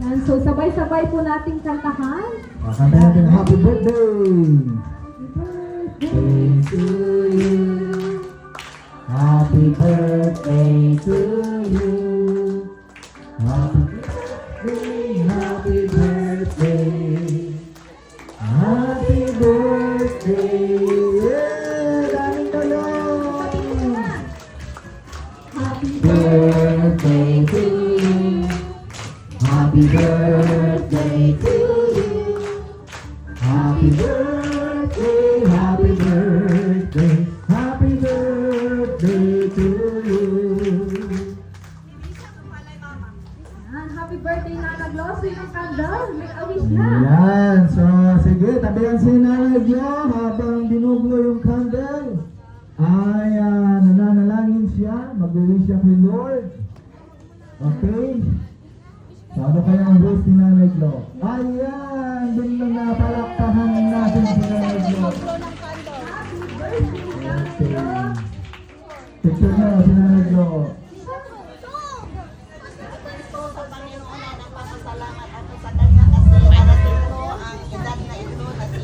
And so, sabay-sabay po nating kantahan. Kanta natin happy birthday! Happy To you. Happy birthday to you. Happy birthday. Happy birthday. Yeah, daming talong. Happy Birthday to you. Happy birthday to you. Happy birthday, happy birthday, happy birthday to you. Yan, happy birthday, Nana Glo. So yung candle, make a wish na. Yan, so sige, tabihan si Nanay Glo habang binublo yung candle. Ay, nananalangin siya, mag-wish siya kay Lord. Okay? So ano kaya ang wish ni Nanay Glo? Ayan, dun na napalakpahan natin si Nanay Glo. Picture niyo si Nanay Glo. Sa Panginoon ay nagpapasalamat ako sa kanya kasi narating ko ang edad na ito na si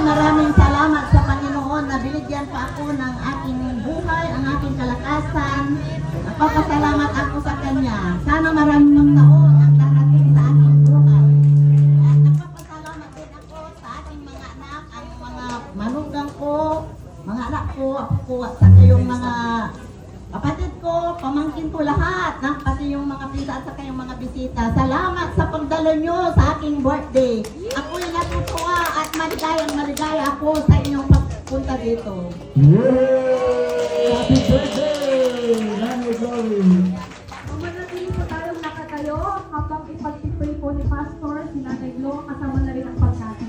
Maraming salamat sa Panginoon na binigyan pa ako ng aking buhay, ang aking kalakasan. Nagpapasalamat ako sa Kanya. Sana maraming ng taon ang darating sa aking buhay. At nagpapasalamat din ako sa aking mga anak, ang mga manugang ko, mga anak ko, apo ko, at sa kayong mga kapatid ko, pamangkin ko lahat, pati yung mga pinsa at saka yung mga bisita. Salamat sa pagdalo nyo sa aking birthday. Ako'y natutuwa at maligaya ako sa inyong pagpunta dito. Yay! Happy birthday! Nanay Glory! Manatili po tayong nakatayo habang ipagtipray po ni Pastor, si Nanay Glo, kasama na rin ang pagkain.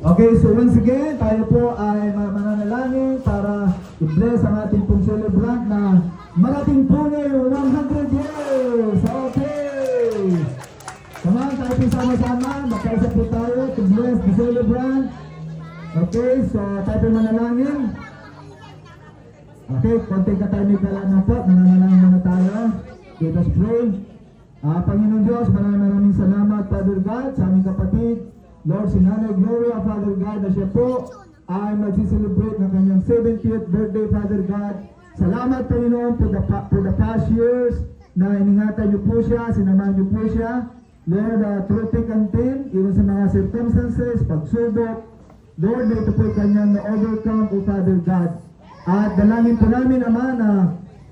Okay, so once again, tayo po ay mananalangin para i-bless ang ating pong celebrant na marating po na yung 100 years! Okay! Come on, tayo po sama-sama, magkaisa po tayo to bless the celebrant. Okay, so tayo po manalangin. Okay, konting katahimikan lang po, mananalangin muna tayo. Let us pray. Panginoon Diyos, maraming salamat, Father God, sa aming kapatid. Lord, si Nanay Gloria, Father God, na siya po ay magsiselebrate ng kanyang 70th birthday, Father God. Salamat, Panginoon, for the past years na iningatan niyo po siya, sinamahan niyo po siya. Lord, through thick and thin, even sa mga circumstances, pagsubok, Lord, na ito po kanyang na-overcome, O Father God. At dalangin po namin, Ama, na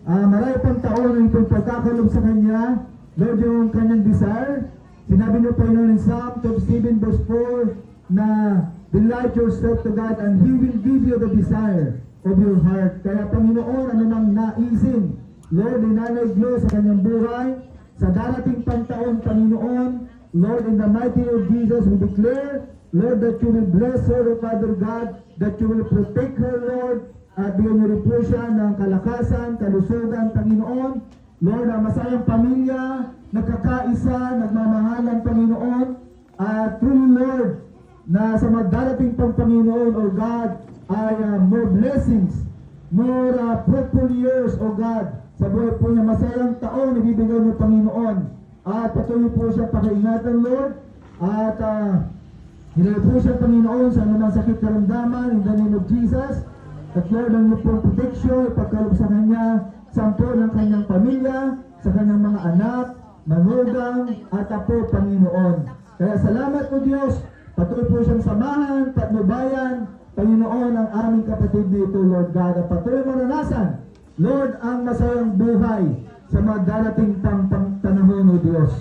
marami pang taon na itong pagkakalob sa kanya, Lord, yung kanyang desire. Sinabi niyo po in Psalm 27 verse 4 na delight yourself to God and He will give you the desire of your heart. Kaya Panginoon, ano nang naisin, Lord, ni Nanay Glo sa kanyang buhay, sa darating pantaon, Panginoon, Lord, in the mighty name of Jesus, we declare, Lord, that you will bless her, O Father God, that you will protect her, Lord, at bigyan niyo rin po siya ng kalakasan, kalusugan, Panginoon. Lord, ang masayang pamilya, nagkakaisa, nagmamahalan, Panginoon, at through Lord, na sa magdarating pang Panginoon, O God, ay more blessings, more fruitful years, O God, sa buhay po niya, masayang taon, ibibigay niyo, Panginoon, at patuloy po siya pakaingatan, Lord, at hilay po siya, Panginoon, sa anumang sakit karamdaman, in the name of Jesus, at Lord, ang iyong protection, ipagkaloob sa kanya, sampo ng kanyang pamilya, sa kanyang mga anak, manugang, at apo, Panginoon. Kaya salamat po Diyos, patuloy po siyang samahan, patnubayan, Panginoon, ang aming kapatid nito, Lord God, at patuloy maranasan, Lord, ang masayang buhay sa mga darating pang panahon, O Diyos.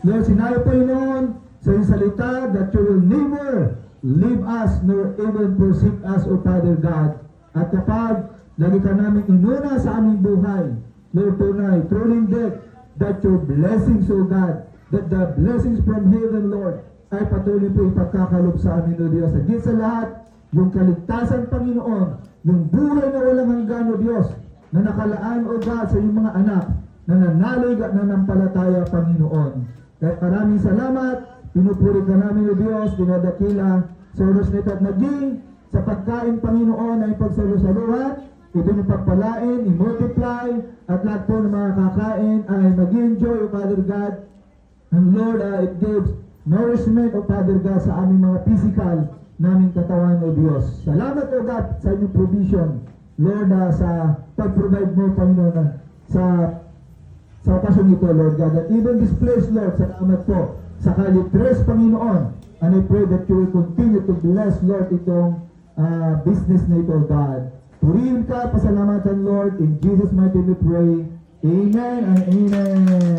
Lord, sinabi po noon sa iyong salita that you will never leave us nor even forsake us, O Father God. At kapag lagi ka namin inuna sa aming buhay, Lord, tunay, truly indeed, that your blessings, O God, that the blessings from heaven, Lord, ay patuloy po ipagkakalob sa amin, O Diyos. At sa lahat, yung kaligtasan, Panginoon, yung buhay na walang hanggan, O Diyos, na nakalaan, O God, sa iyong mga anak, na nanalig at nanampalataya, Panginoon. Kaya maraming salamat, pinupuri ka namin, O Diyos, dinadakila sa oras nito at naging sa pagkain, Panginoon, ay pagsalusaluhan, ito yung pagpalain, i-multiply, at lahat po ng mga kakain ay mag-enjoy, O Father God, And Lord, it gives nourishment, O Father God, sa aming mga physical naming katawan, O Diyos. Salamat, O God, sa inyong provision. Lord, sa pag-provide mo, Panginoon, sa okasyon ito, Lord God. And even this place, Lord, salamat po sa Kalitres, Panginoon. And I pray that you will continue to bless, Lord, itong business na ito, God. Purihin ka, pasalamatan, Lord. In Jesus' mighty name we pray. Amen and amen.